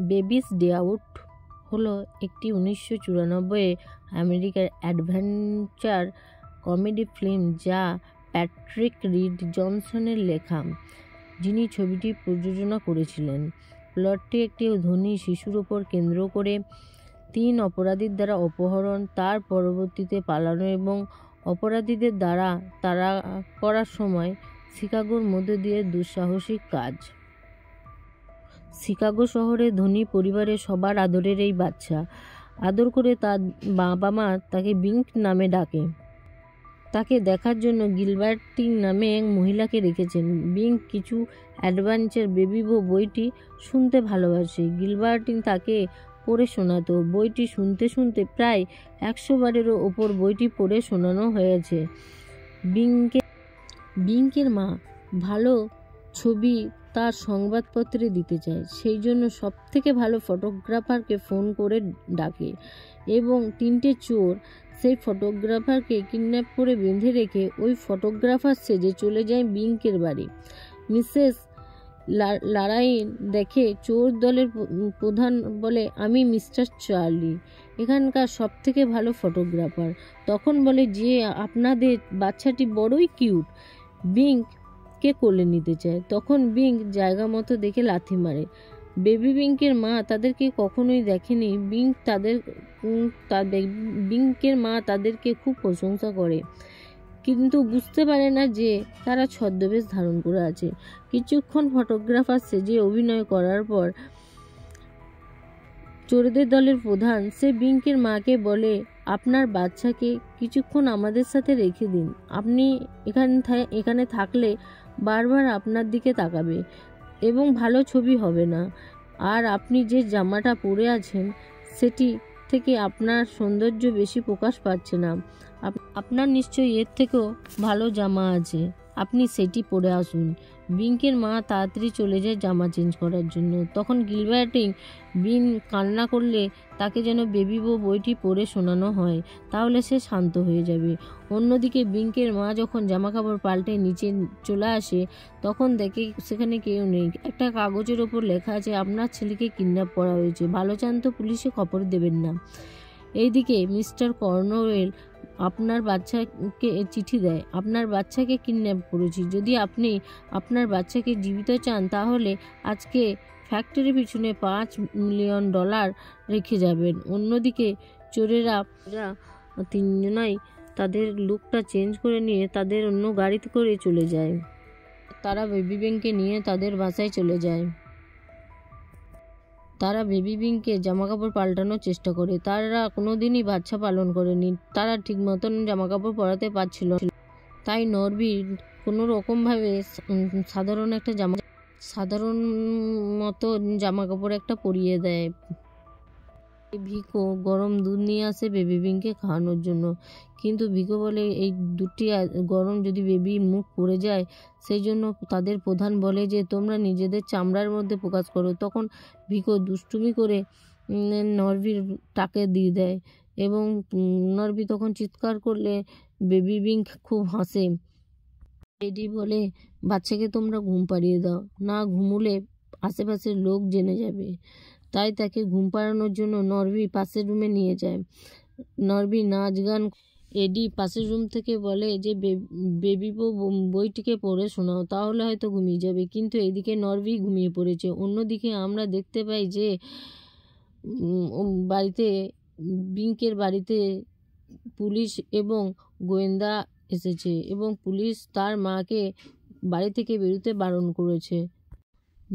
Babies day out হলো একটি 1994 আমেরিকার অ্যাডভেঞ্চার কমেডি ফিল্ম যা প্যাট্রিক রিড জনসনের লেখা, যিনি ছবিটি প্রযোজনা করেছিলেন। প্লটটি একটি ধনী শিশুর উপর কেন্দ্র করে 3 অপরাধীর দ্বারা অপহরণ, তার পরবর্তীতে পালানো এবং অপরাধীদের দ্বারা তাড়া করার সময় শিকাগোর মধ্যে দিয়ে দুঃসাহসিক কাজ। শিকাগো শহরে ধনী পরিবারের সবার আদরের এই বাচ্চা, আদর করে তার বাবা মা তাকে বিঙ্ক নামে ডাকে। তাকে দেখার জন্য গিলবার্টিং নামে এক মহিলাকে রেখেছেন। বিঙ্ক কিছু অ্যাডভেঞ্চার বেবি বইটি শুনতে ভালোবাসে। গিলবার্টিং তাকে পড়ে শোনাতো। বইটি শুনতে শুনতে প্রায় 100 বারেরও ওপর বইটি পড়ে শোনানো হয়েছে। বিঙ্কের মা ভালো ছবি তার সংবাদপত্রে দিতে চায়, সেই জন্য সবথেকে ভালো ফটোগ্রাফারকে ফোন করে ডাকে এবং 3টে চোর সেই ফটোগ্রাফারকে কিডন্যাপ করে বেঁধে রেখে ওই ফটোগ্রাফার সেজে চলে যায় বিঙ্কের বাড়ি। মিসেস লারাইন দেখে চোর দলের প্রধান বলে, আমি মিস্টার চার্লি, এখানকার সবথেকে ভালো ফটোগ্রাফার। তখন বলে যে আপনাদের বাচ্চাটি বড়ই কিউট, বিঙ্ককে কোলে নিতে চায়। তখন বিঙ্ক জায়গা মতো দেখে লাথি মারে। বেবি বিঙ্কের মা তাদেরকে কখনোই দেখেনি। বিঙ্কের মা তাদেরকে খুব প্রশংসা করে, কিন্তু বুঝতে পারে না যে তারা ছদ্মবেশ ধারণ করে আছে। কিছুক্ষণ ফটোগ্রাফার সেজে অভিনয় করার পর চোরদের দলের প্রধান সে বিঙ্কের মাকে বলে, আপনার বাচ্চাকে কিছুক্ষণ আমাদের সাথে রেখে দিন। আপনি এখানে থাকলে বারবার আপনার দিকে তাকাবে এবং ভালো ছবি হবে না। আর আপনি যে জামাটা পরে আছেন সেটি থেকে আপনার সৌন্দর্য বেশি প্রকাশ পাচ্ছে না। আপনার নিশ্চয়ই এর থেকেও ভালো জামা আছে, আপনি সেটি পরে আসুন। বিঙ্কের মা তাড়াতাড়ি চলে যায় জামা চেঞ্জ করার জন্য। তখন গিলবার্টিং কান্না করলে তাকে যেন বেবি বইটি পড়ে শোনানো হয়, তাহলে সে শান্ত হয়ে যাবে। অন্যদিকে বিঙ্কের মা যখন জামা কাপড় পাল্টে নিচে চলে আসে তখন দেখে সেখানে কেউ নেই। একটা কাগজের ওপর লেখা আছে, আপনার ছেলেকে কিডন্যাপ করা হয়েছে, ভালো চান তো পুলিশে খবর দেবেন না। এইদিকে মিস্টার কর্নওয়েল আপনার বাচ্চাকে চিঠি দেয়, আপনার বাচ্চাকে কিডন্যাপ করেছি, যদি আপনি আপনার বাচ্চাকে জীবিত চান তাহলে আজকে ফ্যাক্টরির পিছনে $5 মিলিয়ন রেখে যাবেন। অন্যদিকে চোরেরা 3জনাই তাদের লুকটা চেঞ্জ করে নিয়ে তাদের অন্য গাড়িতে করে চলে যায়। তারা বেবি বিঙ্ককে নিয়ে তাদের বাসায় চলে যায়। তারা বেবি বিঙ্ককে জামাকাপড় পাল্টানোর চেষ্টা করে। তারা কোনোদিনই বাচ্চা পালন করেনি, তারা ঠিক মতন জামাকাপড় পরাতে পারছিল, তাই নরবি কোনো রকমভাবে সাধারণ মতো জামাকাপড় একটা পরিয়ে দেয়। ভিকো গরম দুধ নিয়ে আসে বেবি বিঙ্ককে খাওয়ানোর জন্য, কিন্তু ভিকো বলে এই দুধটি গরম যদি বেবির মুখ পড়ে যায়, সেই জন্য তাদের প্রধান বলে যে তোমরা নিজেদের চামড়ার মধ্যে প্রকাশ করো। তখন ভিকো দুষ্টুমি করে নরবির টাকে দিয়ে দেয় এবং নরবি তখন চিৎকার করলে বেবি বিঙ্ক খুব হাসে। এডি বলে, বাচ্চাকে তোমরা ঘুম পাড়িয়ে দাও, না ঘুমুলে আশেপাশের লোক জেনে যাবে। তাই তাকে ঘুম পাড়ানোর জন্য নরবি পাশের রুমে নিয়ে যায়। নরবি নাচ গান। এডি পাশের রুম থেকে বলে যে বেবি বইটিকে পড়ে শোনাও, তাহলে হয়তো ঘুমিয়ে যাবে, কিন্তু এদিকে নরবি ঘুমিয়ে পড়েছে। অন্যদিকে আমরা দেখতে পাই যে বিঙ্কের বাড়িতে পুলিশ এবং গোয়েন্দা এসেছে এবং পুলিশ তার মাকে বাড়ি থেকে বেরোতে বারণ করেছে।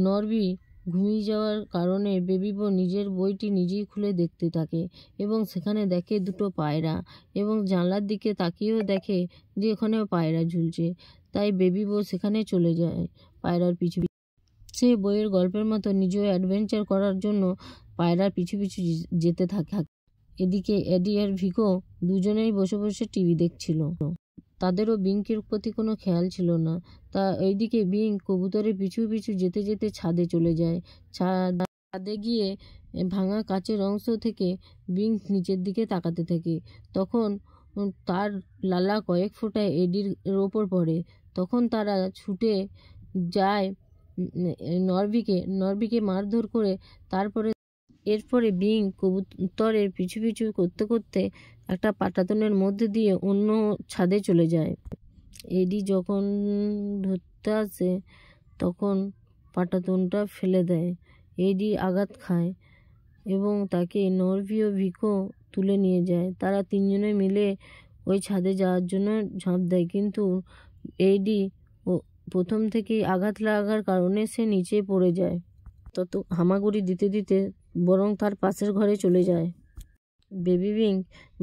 নরবি ঘুমিয়ে যাওয়ার কারণে বেবি নিজের বইটি নিজেই খুলে দেখতে থাকে এবং সেখানে দেখে 2টো পায়রা এবং জানলার দিকে তাকিয়েও দেখে যে ওখানেও পায়রা ঝুলছে। তাই বেবি সেখানে চলে যায় পায়রার পিছু। সে বইয়ের গল্পের মতো নিজেও অ্যাডভেঞ্চার করার জন্য পায়রার পিছু পিছু যেতে থাকে। এদিকে এডি আর ভিকো দুজনেই বসে বসে টিভি দেখছিল। তাদেরও বিঙ্কের প্রতি কোনো খেয়াল ছিল না। এইদিকে বিঙ্ক কবুতরের পিছু পিছু যেতে যেতে ছাদে চলে যায়। ছাদে গিয়ে ভাঙা কাচের অংশ থেকে বিঙ্ক নিচের দিকে তাকাতে থাকে। তখন তার লালা কয়েক ফোঁটা এডির ওপর পড়ে। তখন তারা ছুটে যায় নরভিকে মারধর করে এরপরে বিং কবুতরের পিছু পিছু করতে করতে একটা পাটাতনের মধ্যে দিয়ে অন্য ছাদে চলে যায়। এডি যখন ধরতে আসে তখন পাটাতনটা ফেলে দেয়। এডি আঘাত খায় এবং তাকে নরভি ও ভিকো তুলে নিয়ে যায়। তারা তিনজনে মিলে ওই ছাদে যাওয়ার জন্য ঝাঁপ দেয়, কিন্তু এডি প্রথম থেকেই আঘাত লাগার কারণে সে নিচে পড়ে যায়। তত হামাগুড়ি দিতে দিতে বরং তার পাশের ঘরে চলে যায়। বেবি বিং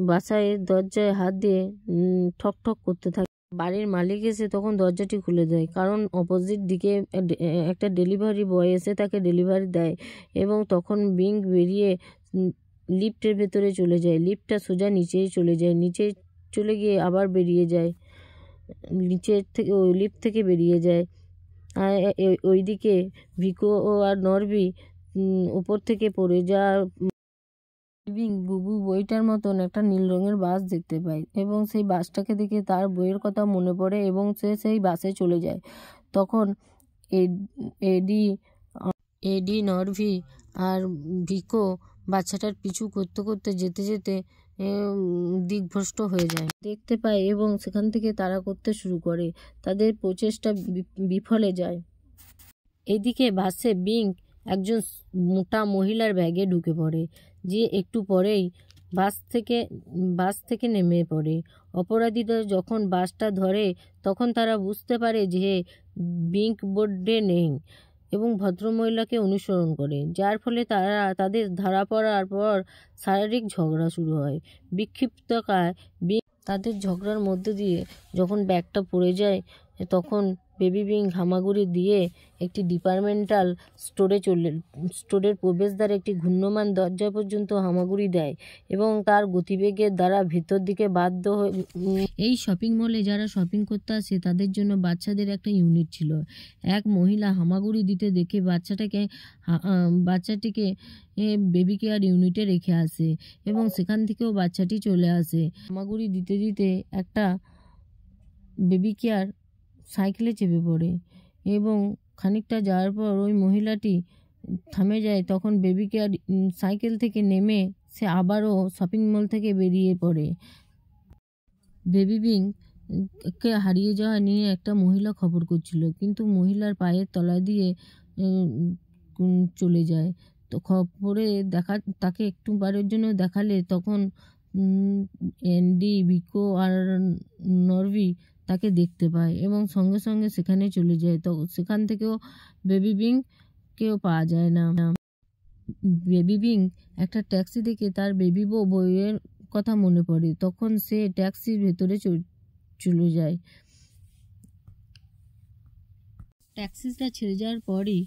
বাসায় দরজায় হাত দিয়ে ঠক ঠক করতে থাকে। বাড়ির মালিক এসে তখন দরজাটি খুলে দেয়, কারণ অপোজিট দিকে একটা ডেলিভারি বয় এসে তাকে ডেলিভারি দেয় এবং তখন বিং বেরিয়ে লিফটের ভেতরে চলে যায়। লিফটটা সোজা নিচেই চলে যায়, নিচে চলে গিয়ে আবার বেরিয়ে যায়, নিচের থেকে লিফট থেকে বেরিয়ে যায়। আর ওইদিকে ভিকো আর নরভি উপর থেকে পড়ে যাওয়ার বুবু বইটার মতন একটা নীল রঙের বাস দেখতে পায় এবং সেই বাসটাকে দেখে তার বইয়ের কথা মনে পড়ে এবং সে সেই বাসে চলে যায়। তখন এডি নরভি আর ভিকো বাচ্চাটার পিছু করতে করতে যেতে যেতে দিকভ্রষ্ট হয়ে যায় দেখতে পায় এবং সেখান থেকে তাড়া করতে শুরু করে। তাদের প্রচেষ্টা বিফলে যায়। এদিকে বাসে বিং একজন মোটা মহিলার ব্যাগে ঢুকে পড়ে, যে একটু পরেই বাস থেকে নেমে পড়ে। অপরাধীরা যখন বাসটা ধরে তখন তারা বুঝতে পারে যে বিং বোর্ডে নেই এবং ভদ্রমহিলাকে অনুসরণ করে, যার ফলে তাদের ধরা পড়ার পর শারীরিক ঝগড়া শুরু হয়। বিক্ষিপ্তকায় তাদের ঝগড়ার মধ্যে দিয়ে যখন ব্যাগটা পড়ে যায় তখন বেবি বিং হামাগুড়ি দিয়ে একটি ডিপার্টমেন্টাল স্টোরের প্রবেশদ্বারে একটি ঘূর্ণমান দরজা পর্যন্ত হামাগুড়ি দেয় এবং তার গতিবেগের দ্বারা ভেতর দিকে বাধ্য হয়ে এই শপিং মলে যারা শপিং করতে আসে তাদের জন্য বাচ্চাদের একটা ইউনিট ছিল। এক মহিলা হামাগুড়ি দিতে দেখে বাচ্চাটিকে বেবি কেয়ার ইউনিটে রেখে আসে এবং সেখান থেকেও বাচ্চাটি চলে আসে। হামাগুড়ি দিতে দিতে একটা বেবি কেয়ার সাইকেলে চেপে পড়ে এবং খানিকটা যাওয়ার পর ওই মহিলাটি থামে যায়। তখন বেবি কেয়ার সাইকেল থেকে নেমে সে আবারও শপিং মল থেকে বেরিয়ে পড়ে। বেবি বিং কে হারিয়ে যাওয়া নিয়ে একটা মহিলা খবর করছিল, কিন্তু মহিলার পায়ের তলা দিয়ে চলে যায়। তো খবরে তাকে একটু বারের জন্য দেখালে তখন এন্ডি, ভিকো আর নরভি তাকে দেখতে পায় এবং সঙ্গে সঙ্গে সেখানে চলে যায়। তো সেখান থেকেও বেবি বিং কেউ পাওয়া যায় না। বেবি বিং একটা ট্যাক্সি দেখে তার বেবি বউয়ের কথা মনে পড়ে, তখন সে ট্যাক্সির ভেতরে চলে যায়। ট্যাক্সিটা ছেড়ে যাওয়ার পরই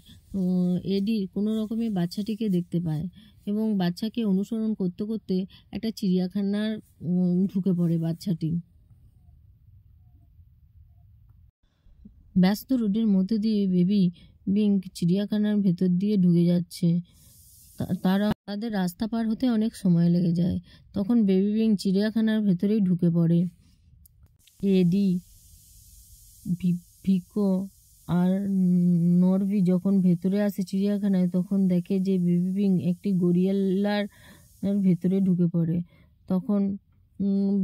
এডি কোনো রকমে বাচ্চাটিকে দেখতে পায় এবং বাচ্চাকে অনুসরণ করতে করতে একটা চিড়িয়াখানার ঢুকে পড়ে। বাচ্চাটি ব্যস্ত রোডের মধ্যে দিয়ে বেবি বিং চিড়িয়াখানার ভেতর দিয়ে ঢুকে যাচ্ছে। তাদের রাস্তা পার হতে অনেক সময় লেগে যায়। তখন বেবি বিং চিড়িয়াখানার ভেতরেই ঢুকে পড়ে। এডি, ভিকো আর নরভি যখন ভেতরে আসে চিড়িয়াখানায় তখন দেখে যে বেবি বিং একটি গরিলার ভেতরে ঢুকে পড়ে। তখন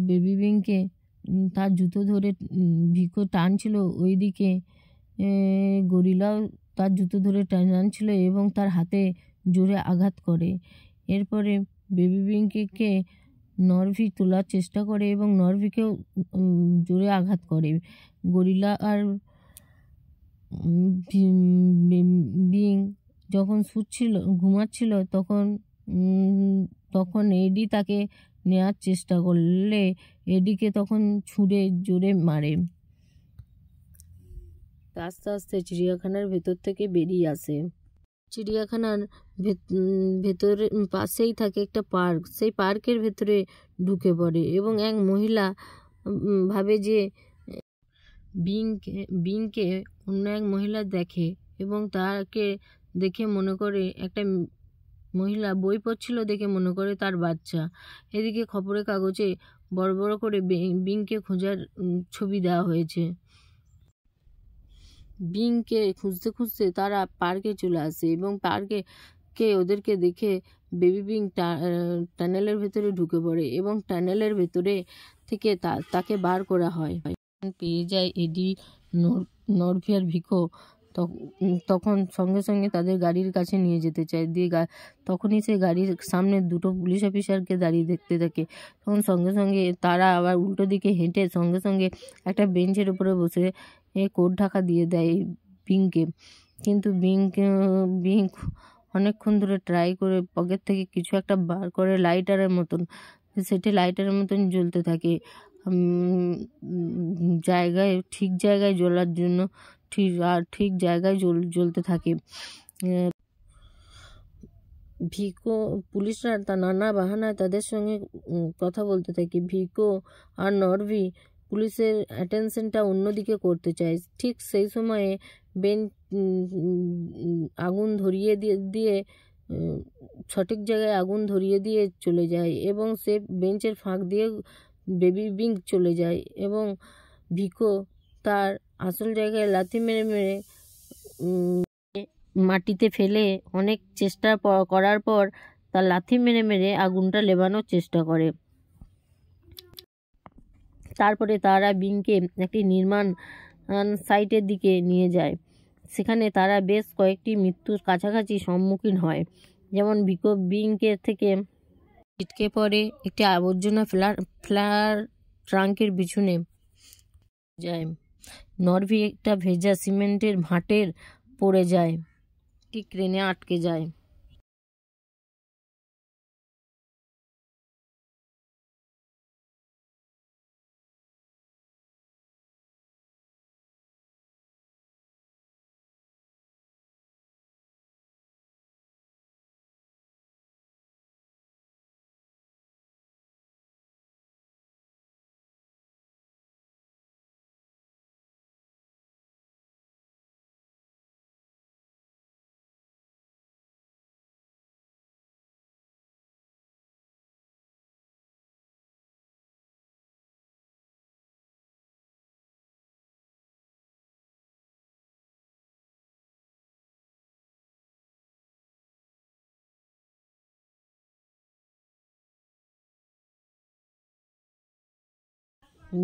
বেবি বিংকে তার জুতো ধরে ভিকো টানছিল, ওইদিকে গরিলাও তার জুতো ধরে টানছিল এবং তার হাতে জোরে আঘাত করে। এরপরে বেবি বিংকে নরভি তোলার চেষ্টা করে এবং নরভিকেও জোরে আঘাত করে। গরিলা আর বিং যখন ঘুমাচ্ছিল তখন এডি তাকে নেওয়ার চেষ্টা করলে এডিকে তখন ছুঁড়ে জোরে মারে। আস্তে আস্তে চিড়িয়াখানার ভেতর থেকে বেরিয়ে আসে। চিড়িয়াখানার ভেতরে পাশেই থাকে একটা পার্ক, সেই পার্কের ভেতরে ঢুকে পড়ে এবং এক মহিলা ভাবে যে বিংকে অন্য এক মহিলা দেখে এবং তাকে দেখে মনে করে একটা মহিলা বই পড়ছিল দেখে মনে করে তার বাচ্চা। এদিকে খবরের কাগজে বড় বড় করে বিংকে খোঁজার ছবি দেওয়া হয়েছে। বিংকে খুঁজতে খুঁজতে তারা পার্কে চলে আসে এবং পার্কে ওদেরকে দেখে বেবি বিং টানেলের ভেতরে ঢুকে পড়ে এবং টানেলের ভেতরে থেকে তাকে বার করা হয়। পেয়ে যায় এডি, নরভি আর ভিকো। তখন সঙ্গে সঙ্গে তাদের গাড়ির কাছে নিয়ে যেতে চায়, দিয়ে তখনই সে গাড়ির সামনে দুটো পুলিশ অফিসারকে দাঁড়িয়ে দেখতে থাকে। তখন সঙ্গে সঙ্গে তারা আবার উল্টো দিকে হেঁটে সঙ্গে সঙ্গে একটা বেঞ্চের উপরে বসে কোট ঢাকা দিয়ে দেয় বিংকে। কিন্তু বিং অনেকক্ষণ ধরে ট্রাই করে পকেট থেকে কিছু একটা বার করে লাইটারের মতন, সেটি লাইটারের মতন জ্বলতে থাকে ঠিক জায়গায় জ্বলার জন্য, ঠিক জায়গায় জ্বলতে থাকে। ভিকো পুলিশরা নানা বাহানায় তাদের সঙ্গে কথা বলতে থাকে। ভিকো আর নরভি পুলিশের অ্যাটেনশনটা অন্যদিকে করতে চায়। ঠিক সেই সময়ে আগুন ধরিয়ে দিয়ে সঠিক জায়গায় আগুন ধরিয়ে দিয়ে চলে যায় এবং সে বেঞ্চের ফাঁক দিয়ে বেবি বিং চলে যায় এবং ভিকো তার আসল জায়গায় লাথি মেরে মাটিতে ফেলে অনেক চেষ্টা করার পর তার লাথি মেরে আগুনটা নেভানোর চেষ্টা করে। তারপরে তারা বিংকে একটি নির্মাণ সাইটের দিকে নিয়ে যায়। সেখানে তারা বেশ কয়েকটি মৃত্যুর কাছাকাছি সম্মুখীন হয়। যেমন ভিকো বিংকে থেকে ছিটকে পড়ে একটি আবর্জনা ফ্লার ট্রাঙ্কের পিছনে যায়। নরভি একটা ভেজা সিমেন্টের ভাঁটের পড়ে যায়, একটি ক্রেনে আটকে যায়।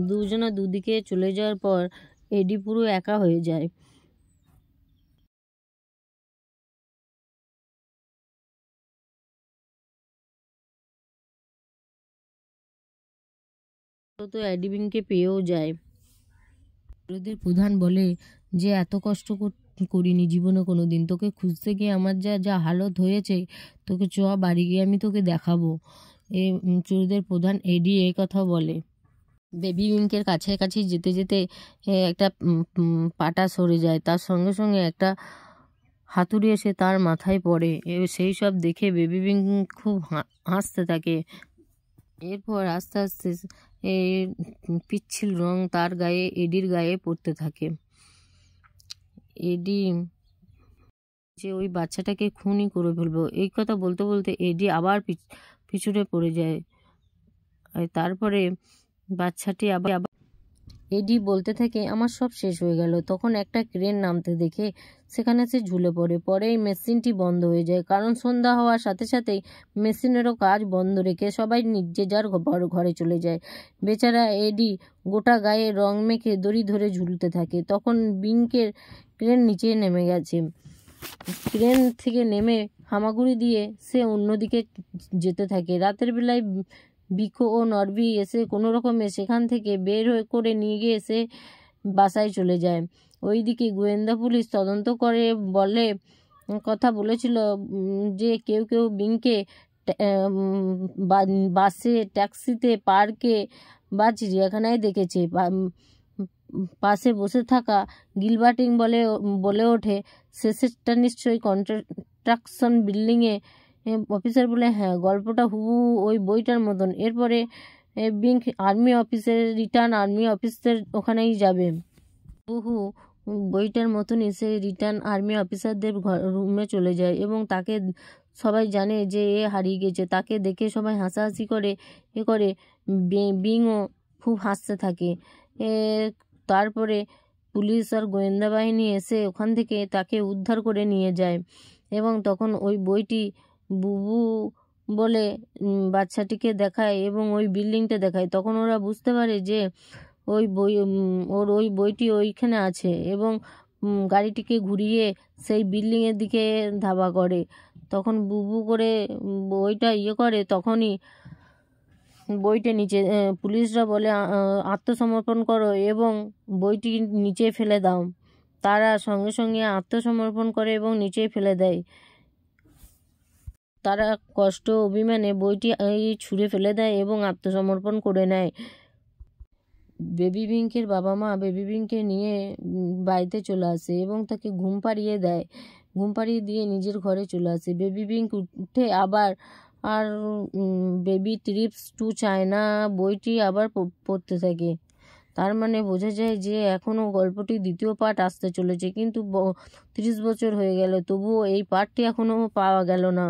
দুজনা দুদিকে চলে যাওয়ার পর এডি পুরো একা হয়ে যায়। তো এডি বিংকে পেয়েও যায়। ওদের প্রধান বলে যে এত কষ্ট করিনি জীবনে কোনো দিন, তোকে খুঁজতে গিয়ে আমার যা হালত হয়েছে, তোকে বাড়ি গিয়ে আমি তোকে দেখাবো। চোরদের প্রধান এডি এই কথা বলে। বেবি বিংকের কাছাকাছি যেতে যেতে একটা পাটা সরে যায়, তার সঙ্গে সঙ্গে একটা হাতুড়ি এসে তার মাথায় পড়ে। সেই সব দেখে বেবি বিং খুব হাসতে থাকে। এরপর আস্তে আস্তে পিচ্ছিল রং তার গায়ে এডির গায়ে পড়তে থাকে। এডি যে ওই বাচ্চাটাকে খুনই করে ফেলবো, এই কথা বলতে বলতে এডি আবার পিছনে পড়ে যায়। তারপরে বাচ্চাটি আবার এডি বলতে থাকে আমার সব শেষ হয়ে গেল। তখন একটা ক্রেন নামতে দেখে সেখানে সে ঝুলে পড়ে এই মেশিনটি বন্ধ হয়ে যায়, কারণ সন্ধ্যা হওয়ার সাথে সাথেই মেশিনেরও কাজ বন্ধ রেখে সবাই যে যার ঘরে চলে যায়। বেচারা এডি গোটা গায়ে রং মেখে দড়ি ধরে ঝুলতে থাকে। তখন বিংকের ক্রেন নিচে নেমে গেছে। ক্রেন থেকে নেমে হামাগুড়ি দিয়ে সে অন্যদিকে যেতে থাকে। রাতের বেলায় ভিকো ও নরভি এসে কোনো রকমে সেখান থেকে বের করে নিয়ে গিয়ে এসে বাসায় চলে যায়। ওইদিকে গোয়েন্দা পুলিশ তদন্ত করে কথা বলেছিল যে কেউ বিংকে বাসে, ট্যাক্সিতে, পার্কে বা চিড়িয়াখানায় দেখেছে। পাশে বসে থাকা গিলবার্টিং বলে ওঠে শেষেরটা নিশ্চয়ই কনস্ট্রাকশন বিল্ডিংয়ে অফিসার বলে হ্যাঁ, গল্পটা হুবহু ওই বইটার মতন। এরপরে বিং আর্মি অফিসের রিটার্ন আর্মি অফিসের ওখানেই যাবে। হুবহু বইটার মতনই সে রিটার্ন আর্মি অফিসারদের রুমে চলে যায় এবং তাকে সবাই জানে যে এ হারিয়ে গেছে। তাকে দেখে সবাই হাসাহাসি করে বিংও খুব হাসতে থাকে। তারপরে পুলিশ আর গোয়েন্দা বাহিনী এসে ওখান থেকে তাকে উদ্ধার করে নিয়ে যায় এবং তখন ওই বইটি বুবু বলে বাচ্চাটিকে দেখায় এবং ওই বিল্ডিংটা দেখায়। তখন ওরা বুঝতে পারে যে ওই বইটি ওইখানে আছে এবং গাড়িটিকে ঘুরিয়ে সেই বিল্ডিংয়ের দিকে ধাওয়া করে। তখন বুবু করে বইটা করে, তখনই বইটা নিচে পুলিশরা বলে আত্মসমর্পণ করো এবং বইটি নিচে ফেলে দাও। তারা সঙ্গে সঙ্গে আত্মসমর্পণ করে এবং নিচে ফেলে দেয়। তারা কষ্ট অভিমানে বইটি ছুঁড়ে ফেলে দেয় এবং আত্মসমর্পণ করে নেয়। বেবি পিঙ্কের বাবা মা বেবি পিঙ্ককে নিয়ে বাড়িতে চলে আসে এবং তাকে ঘুম পাড়িয়ে দেয়। ঘুম পাড়িয়ে দিয়ে নিজের ঘরে চলে আসে। বেবি পিঙ্ক উঠে আবার বেবি ট্রিপস টু চায়না বইটি আবার পড়তে থাকে। তার মানে বোঝা যায় যে এখনও গল্পটির দ্বিতীয় পার্ট আসতে চলেছে, কিন্তু 30 বছর হয়ে গেল, তবুও এই পার্টটি এখনও পাওয়া গেল না।